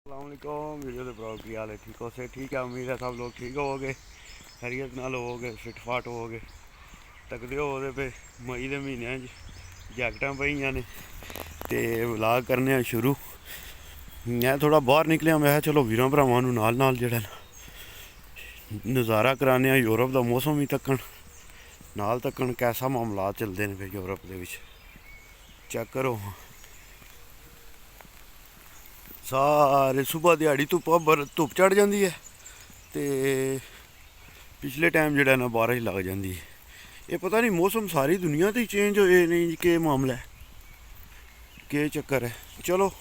अस्सलामुअलैकुम वीडियो दे ब्लॉग की हाल है ठीक हो से ठीक है उम्मीद है सब लोग ठीक होवोगे खैरियत नाल होवोगे फिट फाट होवोगे तकदे हो पे मई के महीने जैकटां पईयां ने ते व्लॉग करने शुरू। मैं थोड़ा बाहर निकलिया, मैं चलो वीरां भरावां नूं नाल नाल जेह्ड़ा नज़ारा कराने यूरोप का मौसम भी तक्कन नाल तक्कन कैसा मामलात चलते हैं पे यूरोप दे विच चेक करो। सारे सुबह दिहाड़ी धुप चढ़ जाती है तो पिछले टाइम जो ना बारिश लग जाती है। ये पता नहीं मौसम सारी दुनिया तो ही चेंज होए नहीं के मामला है के चक्कर है। चलो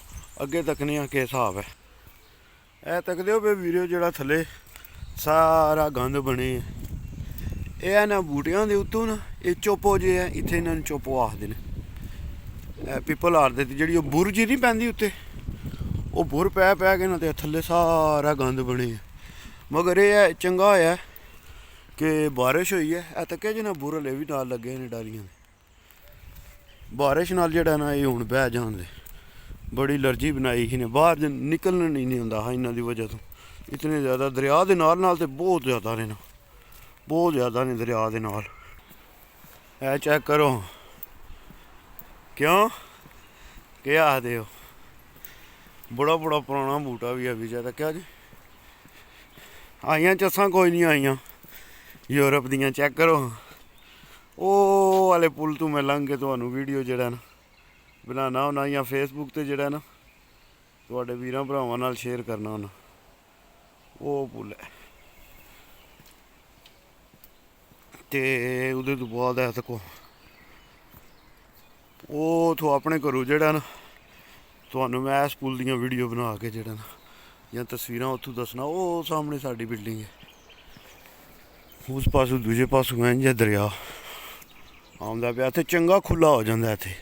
अगे तकने के हिसाब है। ए तकदे हो पे वीडियो जो थले सारा गंद बने है ना बूटियां के उत्तों ना ये चुप्पो जे है इतने इन्होंने चुप्पो आखते हैं पीपल आखते जी बुर जी नहीं पैंती उत्ते वो बुर पै के ना थले सारा गंद बने मगर ये चंगा होया कि बारिश हुई है तके जना बुर हले भी नाल लगे ने डालियां बारिश नाल जेह्ड़ा ना ये हुण बह जान दे बड़ी एलर्जी बनाई ही ने बाहर निकलना नहीं होंदा हा इन्हां दी वजह तो इतने ज़्यादा दरिया दे नाल ते बहुत ज़्यादा ने ना बहुत ज़्यादा ने दरिया दे नाल। ऐ चेक करो क्यों क्या आखदे हो बड़ा पुराना बूटा भी है बिचा क्या जी आइयां चस्सां कोई नहीं आइयां यूरोप दियां चेक करो। ओ वाले पुल तो मैं लंघ के तुहानू वीडियो जेह्ड़ा ना बनाना होना या फेसबुक ते जेह्ड़ा ना तुहाडे वीरां भरावां नाल शेयर करना होना वो पुल है ते उहदे तो बाद है तको ओ तो अपने घरों जेह्ड़ा ना तुहानू मैं इस पुल दियां वीडियो बना के जेह्ड़ा ना या तस्वीरां उत्थों दसना। वो सामने साडी बिल्डिंग है उस पासों दूजे पासों इंज दरिया आंदा पिया इत्थे चंगा खुला हो जांदा इत्थे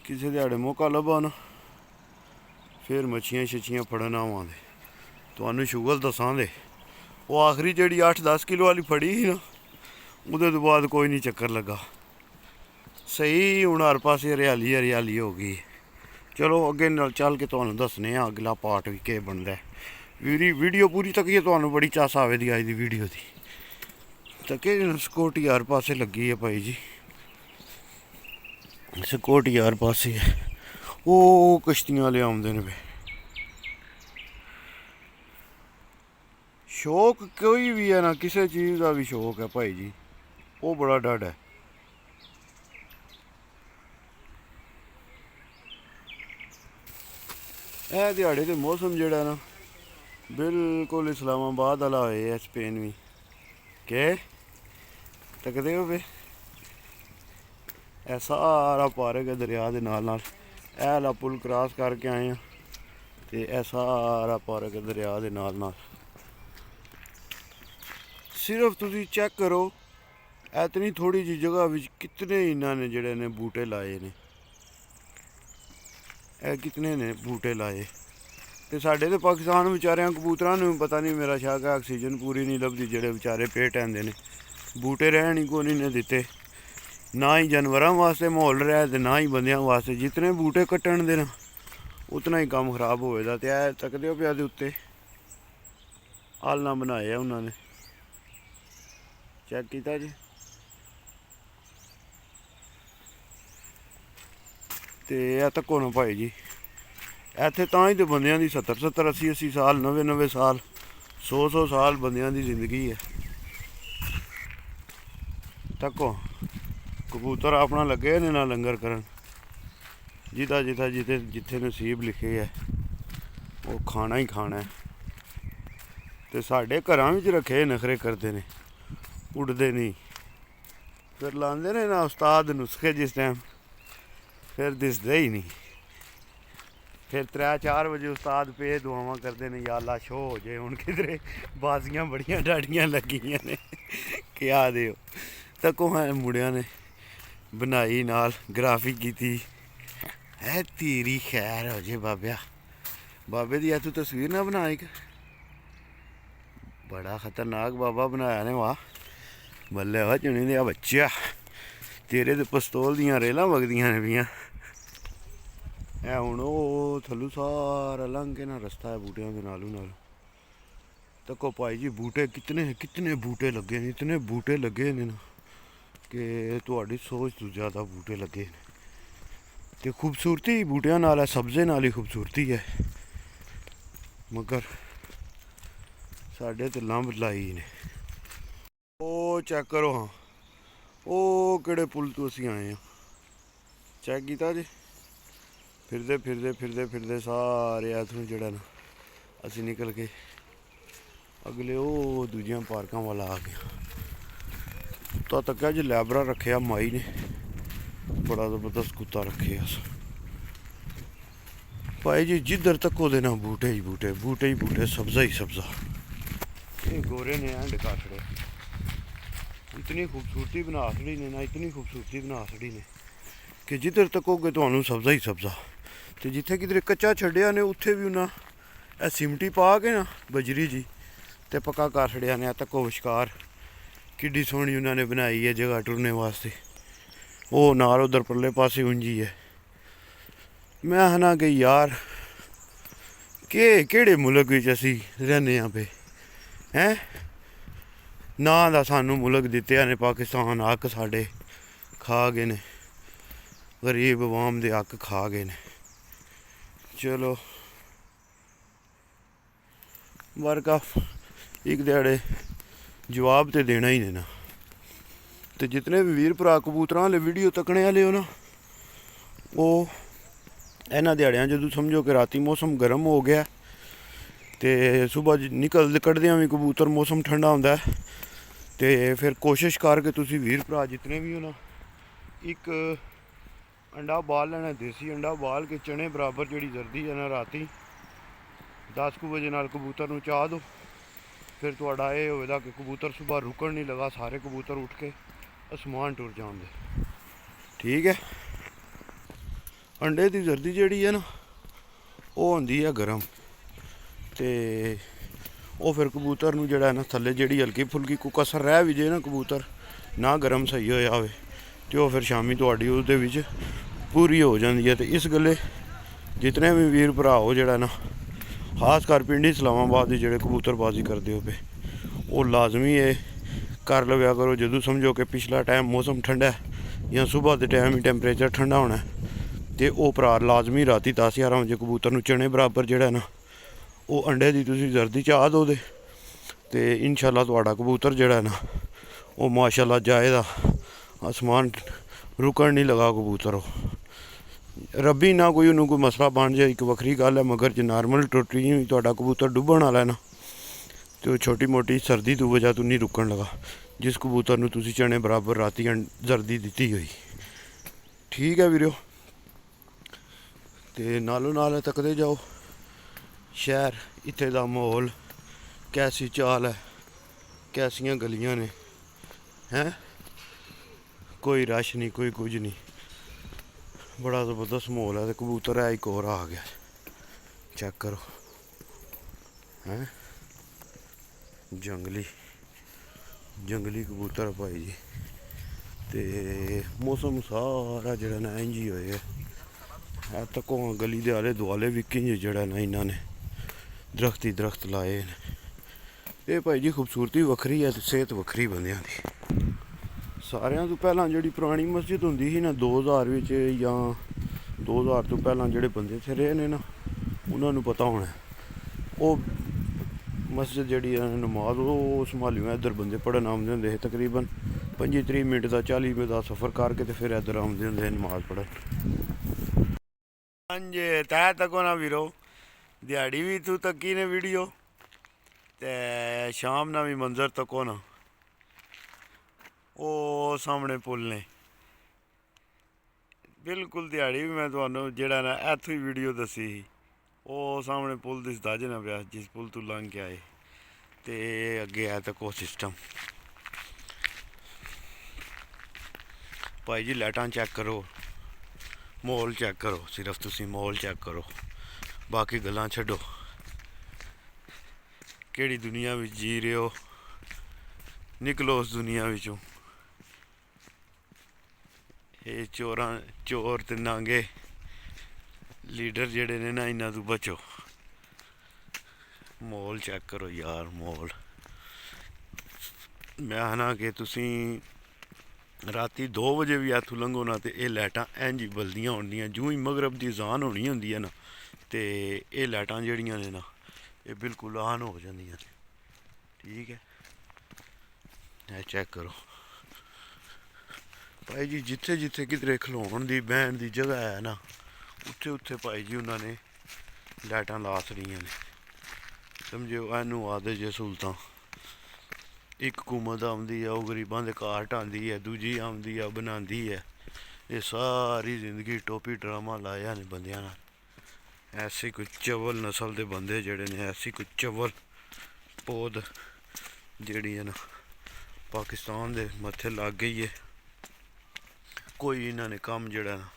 किसी दिहाड़े मौका लब्भा ना फिर मच्छियां शच्छियां फड़न आवां दे तुहानू शुगल दसां दे वो आखिरी जेह्ड़ी 8-10 किलो वाली फड़ी ही ना उहदे तो बाद कोई नहीं चक्कर लगा सही। हुण हर पासे हरियाली हरियाली हो गई। चलो अगे चल के तुहानू दसने अगला पार्ट भी केह् बनदा है। वीडियो पूरी तक्किए तुहानू बड़ी चस आवे दी अज दी वीडियो दी तके सिक्योरिटी हर पासे लगी है भाई जी सिक्योरिटी हर पासे है। वो कश्तियां ले आउंदे ने पे शौक कोई भी है ना किसी चीज़ का भी शौक है भाई जी वो बड़ा डर है। ਇਹ ਦਿਹਾੜੇ ਤੇ मौसम ਜਿਹੜਾ ना बिल्कुल इस्लामाबाद वाला है स्पेन भी के तकदे हो पे ए सारा पार्क है दरिया के नाल नाल ए वाला पुल क्रॉस करके आए हैं तो ए सारा पार्क है दरिया के नाल नाल। सिर्फ तुसी चेक करो इतनी थोड़ी जी जगह विच कितने इन्होंने जेड़े ने बूटे लाए ने कितने ने बूटे लाए तो साढ़े तो पाकिस्तान बेचारियां कबूतरां नूं पता नहीं मेरा शायद ऑक्सीजन पूरी नहीं लभदी जेह्ड़े बेचारे पेट आंदे ने बूटे रहन ही कोई नहीं दित्ते ना ही जानवरां वास्ते माहौल रहा ते ना ही बंदियां वास्ते जितने बूटे कट्टन दे ना उतना ही कम्म खराब होए दा। ते तकदे हो पे उत्ते आलना बनाए उन्होंने चेक किया जी ते तक्को ना भाई जी इत्थे तां ही तो बंदियां दी 70-70 80-80 साल 90-90 साल 100-100 साल बंदियां दी जिंदगी है। तक्को कबूतर अपना लगे ने ना लंगर करन जिदा जिदा जिते जिथे नसीब लिखे है वो खाना ही खाना है। तो साढ़े घरां विच रखे नखरे करते ने उड़दे नहीं फिर लांदे ने ना उस्ताद नुस्खे जिस टाइम फिर दिसदे ही नहीं फिर 3-4 बजे उस्ताद पे दुआवां करते हैं या अल्लाह शो हो जाए हूँ किधरे बाजियां बड़ियां डाडियां लगियां ने क्या दे तको है मुड़िया ने बनाई नाल ग्राफिक की है तेरी खैर हो जे बाबा बाबे दी तू तस्वीर ना बना एक बड़ा खतरनाक बाबा बनाया ने वाह बल्ले वाह चुनी दिया बच्चा तेरे तो पिस्तौल दियां रेलां वगदियां ने पियां ਇਹ ਹੁਣ ਉਹ ਥੱਲੋਂ ਸਾਰਾ ਲੰਘ ਕੇ ਨਾ ਰਸਤਾ ਹੈ ਬੂਟਿਆਂ ਦੇ ਨਾਲੋਂ ਨਾਲ। ਤੱਕੋ ਭਾਈ ਜੀ ਬੂਟੇ ਕਿਤਨੇ ਬੂਟੇ ਲੱਗੇ ਨੇ, ਇਤਨੇ ਬੂਟੇ ਲੱਗੇ ਨੇ ਨਾ ਕਿ ਤੁਹਾਡੀ ਸੋਚ ਤੋਂ ਜ਼ਿਆਦਾ ਬੂਟੇ ਲੱਗੇ ਨੇ। ਤੇ ਖੂਬਸੂਰਤੀ ਬੂਟਿਆਂ ਨਾਲ ਹੈ, ਸਬਜ਼ੇ ਨਾਲ ਹੀ ਖੂਬਸੂਰਤੀ ਹੈ। ਮਗਰ ਸਾਡੇ ਤੇ ਲੰਬ ਲਾਈ ਨੇ। ਉਹ ਚੈੱਕ ਕਰੋ ਹਾਂ, ਉਹ ਕਿਹੜੇ ਪੁਲ ਤੋਂ ਅਸੀਂ ਆਏ ਹਾਂ, ਚੈੱਕ ਕੀਤਾ ਜੀ। ਫਿਰਦੇ ਸਾਰੇ ਇੱਥੋਂ ਜਿਹੜਾ ਨਾ ਅਸੀਂ ਨਿਕਲ ਕੇ ਅਗਲੇ ਉਹ ਦੂਜੀਆਂ ਪਾਰਕਾਂ ਵੱਲ ਆ ਗਏ। ਤਾਂ ਤੱਕ ਅੱਜ ਲੈਬਰਾ ਰੱਖਿਆ ਮਾਈ ਨੇ, ਬੜਾ ਜ਼ਬਰਦਸਤ ਕੁੱਤਾ ਰੱਖਿਆ ਭਾਈ ਜੀ। ਜਿੱਧਰ ਤੱਕ ਉਹਦੇ ਨਾਲ ਬੂਟੇ ਹੀ ਬੂਟੇ, ਸਬਜ਼ਾ ਹੀ ਸਬਜ਼ਾ। ਇਹ ਗੋਰੇ ਨੇ ਐਂਡ ਕਰ ਛੜਿਆ, ਇਤਨੀ ਖੂਬਸੂਰਤੀ ਬਣਾ ਛੜੀ ਨੇ ਨਾ, ਇਤਨੀ ਖੂਬਸੂਰਤੀ ਬਣਾ ਛੜੀ ਨੇ ਕਿ ਜਿੱਧਰ ਤੱਕੋਗੇ ਤੁਹਾਨੂੰ ਸਬਜ਼ਾ ਹੀ ਸਬਜ਼ਾ। ਤੇ ਜਿੱਥੇ ਕਿਧਰੇ ਕੱਚਾ ਛੱਡਿਆ ਨੇ ਉੱਥੇ ਵੀ ਉਹਨਾਂ ਇਹ ਸਿਮਟੀ ਪਾ ਕੇ ਨਾ ਬਜਰੀ ਜੀ ਤੇ ਪੱਕਾ ਕਰ ਛੜਿਆ ਨੇ। ਤੱਕੋ ਵਿਸ਼ਕਾਰ ਕਿੱਡੀ ਸੋਹਣੀ ਉਹਨਾਂ ਨੇ ਬਣਾਈ ਹੈ ਜਗ੍ਹਾ ਟੁਰਨੇ ਵਾਸਤੇ। ਉਹ ਨਾਲ ਉਧਰ ਪਰਲੇ ਪਾਸੇ ਉਂਝੀ ਹੈ। ਮੈਂ ਹਨਾ ਕਿ ਯਾਰ ਕਿਹੜੇ ਮੁਲਕ ਵਿੱਚ ਅਸੀਂ ਰਹਿੰਦੇ ਹਾਂ ਪਏ ਹੈਂ। ਨਾਂ ਦਾ ਸਾਨੂੰ ਮੁਲਕ ਦਿੱਤੇ ਨੇ ਪਾਕਿਸਤਾਨ, ਹੱਕ ਸਾਡੇ ਖਾ ਗਏ ਨੇ, ਗਰੀਬ ਆਵਾਮ ਦੇ ਹੱਕ ਖਾ ਗਏ ਨੇ। ਚਲੋ ਵਰਕਾ ਇੱਕ ਦਿਹਾੜੇ ਜਵਾਬ ਤੇ ਦੇਣਾ ਹੀ ਦੇਣਾ। ਤੇ ਜਿਤਨੇ ਵੀ ਵੀਰ ਭਰਾ ਕਬੂਤਰਾਂ ਵਾਲੇ ਵੀਡੀਓ ਤੱਕਣੇ ਵਾਲੇ ਹੋ ਨਾ, ਉਹ ਇਹਨਾਂ ਦਿਹਾੜਿਆਂ ਜਦੋਂ ਸਮਝੋ ਕਿ ਰਾਤੀ ਮੌਸਮ ਗਰਮ ਹੋ ਗਿਆ ਤੇ ਸੁਬਾਹ ਕੱਢਦਿਆਂ ਵੀ ਕਬੂਤਰ ਮੌਸਮ ਠੰਡਾ ਹੁੰਦਾ ਤੇ ਫਿਰ ਕੋਸ਼ਿਸ਼ ਕਰਕੇ ਤੁਸੀਂ ਵੀਰ ਭਰਾ ਜਿਤਨੇ ਵੀ ਹੋ ਨਾ, ਇੱਕ ਅੰਡਾ ਬਾਲ ਲੈਣਾ, ਦੇਸੀ ਅੰਡਾ ਬਾਲ ਕੇ ਚਣੇ ਬਰਾਬਰ ਜਿਹੜੀ ਜ਼ਰਦੀ ਹੈ ਨਾ ਰਾਤੀ 10 ਕੁ ਵਜੇ ਨਾਲ ਕਬੂਤਰ ਨੂੰ ਚਾਹ ਦਿਓ। ਫਿਰ ਤੁਹਾਡਾ ਇਹ ਹੋਵੇਗਾ ਕਿ ਕਬੂਤਰ ਸੁਬਾਹ ਰੁਕਣ ਨਹੀਂ ਲਗਾ, ਸਾਰੇ ਕਬੂਤਰ ਉੱਠ ਕੇ ਅਸਮਾਨ ਟੁਰ ਜਾਂਦੇ। ਠੀਕ ਹੈ। ਅੰਡੇ ਦੀ ਜ਼ਰਦੀ ਜਿਹੜੀ ਹੈ ਨਾ ਉਹ ਹੁੰਦੀ ਹੈ ਗਰਮ, ਤੇ ਉਹ ਫਿਰ ਕਬੂਤਰ ਨੂੰ ਜਿਹੜਾ ਨਾ ਥੱਲੇ ਜਿਹੜੀ ਹਲਕੀ ਫੁਲਕੀ ਕੋ ਕਸਰ ਰਹਿ ਵੀ ਜੇ ਨਾ, ਕਬੂਤਰ ਨਾ ਗਰਮ ਸਹੀ ਹੋਇਆ ਹੋਵੇ ਤੇ ਉਹ ਫਿਰ ਸ਼ਾਮੀ ਤੁਹਾਡੀ ਉਹਦੇ ਵਿੱਚ ਪੂਰੀ ਹੋ ਜਾਂਦੀ ਹੈ। ਤੇ ਇਸ ਗੱਲੇ ਜਿਤਨੇ ਵੀ ਵੀਰ ਭਰਾ ਹੋ ਜਿਹੜਾ ਨਾ, ਖਾਸ ਕਰ ਪਿੰਡ ਇਸਲਾਮਾਬਾਦ ਦੇ ਜਿਹੜੇ ਕਬੂਤਰਬਾਜ਼ੀ ਕਰਦੇ ਹੋ ਪਏ, ਉਹ ਲਾਜ਼ਮੀ ਇਹ ਕਰ ਲਵਿਆ ਕਰੋ ਜਦੋਂ ਸਮਝੋ ਕਿ ਪਿਛਲਾ ਟਾਈਮ ਮੌਸਮ ਠੰਡਾ ਜਾਂ ਸੁਬਾਹ ਦੇ ਟਾਈਮ ਹੀ ਟੈਂਪਰੇਚਰ ਠੰਡਾ ਹੋਣਾ, ਤੇ ਉਹ ਭਰਾ ਲਾਜ਼ਮੀ ਰਾਤੀ 10-11 ਵਜੇ ਕਬੂਤਰ ਨੂੰ ਚਣੇ ਬਰਾਬਰ ਜਿਹੜਾ ਨਾ ਉਹ ਅੰਡੇ ਦੀ ਤੁਸੀਂ ਜ਼ਰਦੀ ਚਾਹ ਦਿਓ ਦੇ, ਤੇ ਇਨਸ਼ਾਅੱਲਾ ਤੁਹਾਡਾ ਕਬੂਤਰ ਜਿਹੜਾ ਨਾ ਉਹ ਮਾਸ਼ਾਅੱਲਾ ਜਾਏਦਾ ਆਸਮਾਨ ਰੁਕਣ ਨਹੀਂ ਲਗਾ ਕਬੂਤਰ। ਉਹ ਰੱਬੀ ਨਾ ਕੋਈ ਉਹਨੂੰ ਕੋਈ ਮਸਲਾ ਬਣ ਜਾਏ ਇੱਕ ਵੱਖਰੀ ਗੱਲ ਹੈ, ਮਗਰ ਜੇ ਨਾਰਮਲ ਟੁੱਟੀ ਤੁਹਾਡਾ ਕਬੂਤਰ ਡੁੱਬਣ ਵਾਲਾ ਨਾ ਤੇ ਉਹ ਛੋਟੀ ਮੋਟੀ ਸਰਦੀ ਤੋਂ ਵਜ੍ਹਾ ਤੋਂ ਨਹੀਂ ਰੁਕਣ ਲਗਾ ਜਿਸ ਕਬੂਤਰ ਨੂੰ ਤੁਸੀਂ ਚਣੇ ਬਰਾਬਰ ਰਾਤੀ ਜ਼ਰਦੀ ਦਿੱਤੀ ਹੋਈ। ਠੀਕ ਹੈ ਵੀਰੋ। ਤੇ ਨਾਲੋਂ ਨਾਲ ਤੱਕਦੇ ਜਾਓ ਸ਼ਹਿਰ, ਇੱਥੇ ਦਾ ਮਾਹੌਲ ਕੈਸੀ ਚਾਲ ਹੈ, ਕੈਸੀਆਂ ਗਲੀਆਂ ਨੇ ਹੈਂ, ਕੋਈ ਰਸ਼ ਨਹੀਂ, ਕੋਈ ਕੁਝ ਨਹੀਂ, ਬੜਾ ਜ਼ਬਰਦਸਤ ਮਾਹੌਲ ਹੈ। ਤੇ ਕਬੂਤਰ ਹੈ ਇੱਕ ਹੋਰ ਆ ਗਿਆ, ਚੈੱਕ ਕਰੋ ਹੈਂ, ਜੰਗਲੀ ਕਬੂਤਰ ਭਾਈ ਜੀ। ਤੇ ਮੌਸਮ ਸਾਰਾ ਜਿਹੜਾ ਨਾ ਇੰਝ ਹੀ ਹੋਏਗਾ। ਇਹ ਤੱਕੋ ਗਲੀ ਦੇ ਆਲੇ ਦੁਆਲੇ ਵੀ ਕਿੰਝ ਜਿਹੜਾ ਨਾ ਇਹਨਾਂ ਨੇ ਦਰਖਤ ਹੀ ਦਰਖਤ ਲਾਏ ਨੇ। ਇਹ ਭਾਈ ਜੀ ਖੂਬਸੂਰਤੀ ਵੱਖਰੀ ਹੈ ਤੇ ਸਿਹਤ ਵੱਖਰੀ ਬੰਦਿਆਂ ਦੀ। ਸਾਰਿਆਂ ਤੋਂ ਪਹਿਲਾਂ ਜਿਹੜੀ ਪੁਰਾਣੀ ਮਸਜਿਦ ਹੁੰਦੀ ਸੀ ਨਾ 2000 ਵਿੱਚ ਜਾਂ 2000 ਤੋਂ ਪਹਿਲਾਂ ਜਿਹੜੇ ਬੰਦੇ ਇੱਥੇ ਰਹੇ ਨੇ ਨਾ, ਉਹਨਾਂ ਨੂੰ ਪਤਾ ਹੋਣਾ ਉਹ ਮਸਜਿਦ ਜਿਹੜੀ ਨਮਾਜ਼ ਉਹ ਸੰਭਾਲਿਓ ਇੱਧਰ ਬੰਦੇ ਪੜ੍ਹਨ ਆਉਂਦੇ ਹੁੰਦੇ ਸੀ। ਤਕਰੀਬਨ 25-30 ਮਿੰਟ ਦਾ 40 ਮਿੰਟ ਦਾ ਸਫ਼ਰ ਕਰਕੇ ਤੇ ਫਿਰ ਇੱਧਰ ਆਉਂਦੇ ਹੁੰਦੇ ਨਮਾਜ਼ ਪੜ੍ਹਨ। ਹਾਂਜੀ ਤੈ ਤੱਕੋ ਨਾ ਵੀਰੋ, ਦਿਹਾੜੀ ਵੀ ਤੂੰ ਤੱਕੀ ਨੇ ਵੀਡੀਓ ਤੇ ਸ਼ਾਮ ਨਾਲ ਵੀ ਮੰਜ਼ਰ ਤੱਕੋ ਨਾ। ਉਹ ਸਾਹਮਣੇ ਪੁੱਲ ਨੇ, ਬਿਲਕੁਲ ਦਿਹਾੜੀ ਵੀ ਮੈਂ ਤੁਹਾਨੂੰ ਜਿਹੜਾ ਨਾ ਇੱਥੋਂ ਹੀ ਵੀਡੀਓ ਦੱਸੀ ਸੀ। ਉਹ ਸਾਹਮਣੇ ਪੁੱਲ ਦਿਸਦਾ ਜੇ ਨਾ ਪਿਆ, ਜਿਸ ਪੁੱਲ ਤੋਂ ਲੰਘ ਕੇ ਆਏ ਤੇ ਅੱਗੇ ਆ ਤੱਕੋ ਸਿਸਟਮ। ਭਾਈ ਜੀ ਲਾਈਟਾਂ ਚੈੱਕ ਕਰੋ, ਮਾਹੌਲ ਚੈੱਕ ਕਰੋ, ਸਿਰਫ ਤੁਸੀਂ ਮਾਹੌਲ ਚੈੱਕ ਕਰੋ, ਬਾਕੀ ਗੱਲਾਂ ਛੱਡੋ। ਕਿਹੜੀ ਦੁਨੀਆ ਵਿੱਚ ਜੀ ਰਹੇ ਹੋ, ਨਿਕਲੋ ਉਸ ਦੁਨੀਆ ਵਿੱਚੋਂ। ਇਹ ਚੋਰ ਤੇ ਨਾਂਗੇ ਲੀਡਰ ਜਿਹੜੇ ਨੇ ਨਾ ਇਹਨਾਂ ਤੋਂ ਬਚੋ। ਮੋਲ ਚੈੱਕ ਕਰੋ ਯਾਰ, ਮੋਲ। ਮੈਂ ਆਖਣਾ ਕਿ ਤੁਸੀਂ ਰਾਤੀ 2 ਵਜੇ ਵੀ ਇੱਥੋਂ ਲੰਘੋ ਨਾ ਤੇ ਇਹ ਲਾਈਟਾਂ ਇੰਝ ਹੀ ਬਲਦੀਆਂ ਹੋਣੀਆਂ। ਜਿਉਂ ਹੀ ਮਗਰਬ ਦੀ ਅਜ਼ਾਨ ਹੋਣੀ ਹੁੰਦੀ ਹੈ ਨਾ ਤੇ ਇਹ ਲਾਈਟਾਂ ਜਿਹੜੀਆਂ ਨੇ ਨਾ ਇਹ ਬਿਲਕੁਲ ਆਨ ਹੋ ਜਾਂਦੀਆਂ ਨੇ। ਠੀਕ ਹੈ, ਇਹ ਚੈੱਕ ਕਰੋ ਭਾਈ ਜੀ। ਜਿੱਥੇ ਜਿੱਥੇ ਕਿਧਰੇ ਖਲੋਣ ਦੀ ਬਹਿਣ ਦੀ ਜਗ੍ਹਾ ਹੈ ਨਾ ਉੱਥੇ ਉੱਥੇ ਭਾਈ ਜੀ ਉਹਨਾਂ ਨੇ ਲਾਈਟਾਂ ਲਾ ਛੜੀਆਂ ਨੇ। ਸਮਝੋ ਇਹਨੂੰ ਆਦਤ ਜੇ ਸਹੂਲਤਾਂ। ਇੱਕ ਹਕੂਮਤ ਆਉਂਦੀ ਹੈ ਉਹ ਗਰੀਬਾਂ ਦੇ ਘਰ ਢਾਂਦੀ ਹੈ, ਦੂਜੀ ਆਉਂਦੀ ਹੈ ਬਣਾਉਂਦੀ ਹੈ। ਇਹ ਸਾਰੀ ਜ਼ਿੰਦਗੀ ਟੋਪੀ ਡਰਾਮਾ ਲਾਇਆ ਨੇ ਬੰਦਿਆਂ ਨਾਲ। ਐਸੀ ਕੋਈ ਚਵਲ ਨਸਲ ਦੇ ਬੰਦੇ ਜਿਹੜੇ ਨੇ, ਐਸੀ ਕੋਈ ਚਵਲ ਪੌਦ ਜਿਹੜੀ ਹੈ ਨਾ ਪਾਕਿਸਤਾਨ ਦੇ ਮੱਥੇ ਲੱਗ ਗਈ ਹੈ। ਕੋਈ ਇਹਨਾਂ ਨੇ ਕੰਮ ਜਿਹੜਾ ਨਾ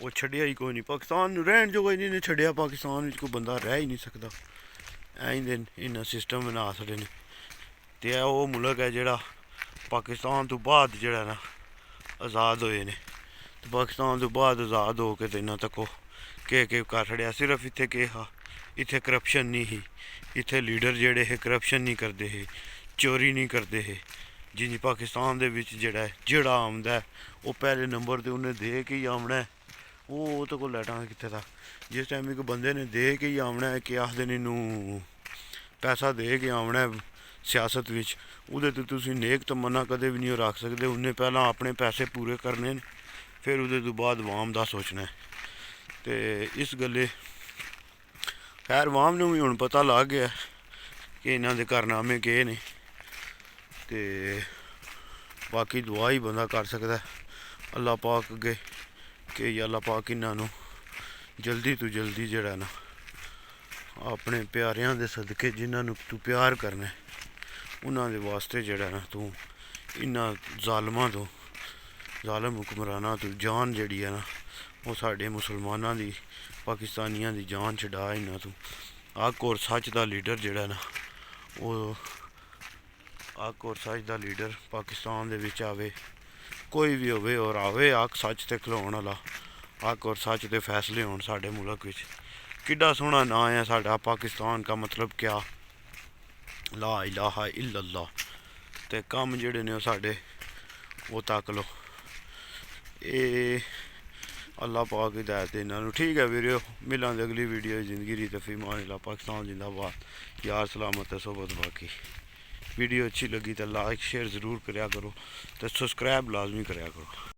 ਉਹ ਛੱਡਿਆ ਹੀ ਕੋਈ ਨਹੀਂ। ਪਾਕਿਸਤਾਨ ਨੂੰ ਰਹਿਣ ਜੋਗਾ ਹੀ ਨਹੀਂ ਛੱਡਿਆ। ਪਾਕਿਸਤਾਨ ਵਿੱਚ ਕੋਈ ਬੰਦਾ ਰਹਿ ਹੀ ਨਹੀਂ ਸਕਦਾ। ਐਂ ਦੇ ਇਹਨਾਂ ਸਿਸਟਮ ਬਣਾ ਛੱਡੇ ਨੇ। ਤੇ ਇਹ ਉਹ ਮੁਲਕ ਹੈ ਜਿਹੜਾ ਪਾਕਿਸਤਾਨ ਤੋਂ ਬਾਅਦ ਜਿਹੜਾ ਨਾ ਆਜ਼ਾਦ ਹੋਏ ਨੇ। ਤੇ ਪਾਕਿਸਤਾਨ ਤੋਂ ਬਾਅਦ ਆਜ਼ਾਦ ਹੋ ਕੇ ਤੇ ਇਹਨਾਂ ਤੱਕ ਕੇ ਕਰ ਛੜਿਆ। ਸਿਰਫ ਇੱਥੇ ਕੀ ਹਾਂ, ਇੱਥੇ ਕਰਪਸ਼ਨ ਨਹੀਂ ਸੀ। ਇੱਥੇ ਲੀਡਰ ਜਿਹੜੇ ਹੈ ਕਰਪਸ਼ਨ ਨਹੀਂ ਕਰਦੇ ਹੈ, ਚੋਰੀ ਨਹੀਂ ਕਰਦੇ ਹੈ। ਜਿੰਨੀ ਪਾਕਿਸਤਾਨ ਦੇ ਵਿੱਚ ਜਿਹੜਾ ਆਉਂਦਾ ਉਹ ਪਹਿਲੇ ਨੰਬਰ 'ਤੇ ਉਹਨੇ ਦੇ ਕੇ ਹੀ ਆਉਣਾ। ਉਹ ਉਹਦੇ ਕੋਲ ਲਾਈਟਾਂ ਕਿੱਥੇ ਦਾ। ਜਿਸ ਟਾਈਮ ਇੱਕ ਬੰਦੇ ਨੇ ਦੇ ਕੇ ਹੀ ਆਉਣਾ ਕਿ ਆਖਦੇ ਨੇ ਇਹਨੂੰ ਪੈਸਾ ਦੇ ਕੇ ਆਉਣਾ ਸਿਆਸਤ ਵਿੱਚ, ਉਹਦੇ 'ਤੇ ਤੁਸੀਂ ਨੇਕ ਤਮੰਨਾ ਕਦੇ ਵੀ ਨਹੀਂ ਰੱਖ ਸਕਦੇ। ਉਹਨੇ ਪਹਿਲਾਂ ਆਪਣੇ ਪੈਸੇ ਪੂਰੇ ਕਰਨੇ ਨੇ, ਫਿਰ ਉਹਦੇ ਤੋਂ ਬਾਅਦ ਆਵਾਮ ਦਾ ਸੋਚਣਾ। ਤੇ ਇਸ ਗੱਲੇ ਖੈਰ ਆਵਾਮ ਨੂੰ ਵੀ ਹੁਣ ਪਤਾ ਲੱਗ ਗਿਆ ਕਿ ਇਹਨਾਂ ਦੇ ਕਾਰਨਾਮੇ ਕੀ ਨੇ। ਤੇ ਬਾਕੀ ਦੁਆ ਹੀ ਬੰਦਾ ਕਰ ਸਕਦਾ ਅੱਲਾਹ ਪਾਕ ਅੱਗੇ ਕਿ ਅੱਲਾਹ ਪਾਕ ਇਹਨਾਂ ਨੂੰ ਜਲਦੀ ਤੋਂ ਜਲਦੀ ਜਿਹੜਾ ਨਾ ਆਪਣੇ ਪਿਆਰਿਆਂ ਦੇ ਸਦਕੇ ਜਿਨ੍ਹਾਂ ਨੂੰ ਤੂੰ ਪਿਆਰ ਕਰਨਾ ਉਹਨਾਂ ਦੇ ਵਾਸਤੇ ਜਿਹੜਾ ਨਾ ਤੂੰ ਇਹਨਾਂ ਜ਼ਾਲਮਾਂ ਤੋਂ, ਜ਼ਾਲਮ ਹੁਕਮਰਾਨਾਂ ਤੋਂ ਜਾਨ ਜਿਹੜੀ ਹੈ ਨਾ ਉਹ ਸਾਡੇ ਮੁਸਲਮਾਨਾਂ ਦੀ, ਪਾਕਿਸਤਾਨੀਆਂ ਦੀ ਜਾਨ ਛਡਾ ਇਹਨਾਂ ਤੋਂ। ਹੱਕ ਔਰ ਸੱਚ ਦਾ ਲੀਡਰ ਜਿਹੜਾ ਨਾ ਉਹ ਹੱਕ ਔਰ ਸੱਚ ਦਾ ਲੀਡਰ ਪਾਕਿਸਤਾਨ ਦੇ ਵਿੱਚ ਆਵੇ, ਕੋਈ ਵੀ ਹੋਵੇ ਔਰ ਆਵੇ ਹੱਕ ਸੱਚ ਤੇ ਖਲੋਣ ਵਾਲਾ। ਹੱਕ ਔਰ ਸੱਚ ਦੇ ਫੈਸਲੇ ਹੋਣ ਸਾਡੇ ਮੁਲਕ ਵਿੱਚ। ਕਿੱਡਾ ਸੋਹਣਾ ਨਾਂ ਹੈ ਸਾਡਾ ਪਾਕਿਸਤਾਨ ਦਾ, ਮਤਲਬ ਕਿਆ ਲਾ ਇਲਾਹਾ ਇल्लल्लाह। ਤੇ ਕੰਮ ਜਿਹੜੇ ਨੇ ਉਹ ਸਾਡੇ ਉਹ ਤੱਕ ਲਓ। ਇਹ ਅੱਲਾਹ ਪਾਕ ਹਿਦਾਇਤ ਇਹਨਾਂ ਨੂੰ। ਠੀਕ ਹੈ ਵੀਰੇ, ਮਿਲਾਂਗੇ ਅਗਲੀ ਵੀਡੀਓ। ਜ਼ਿੰਦਗੀ ਦੀ ਤਫੀ ਮਾਨ ਪਾਕਿਸਤਾਨ जिंदाबाद। यार सलामत है सोबत। बाकी वीडियो अच्छी लगी तो लाइक शेयर ज़रूर कराया करो, तो सब्सक्राइब लाजमी कराया करो।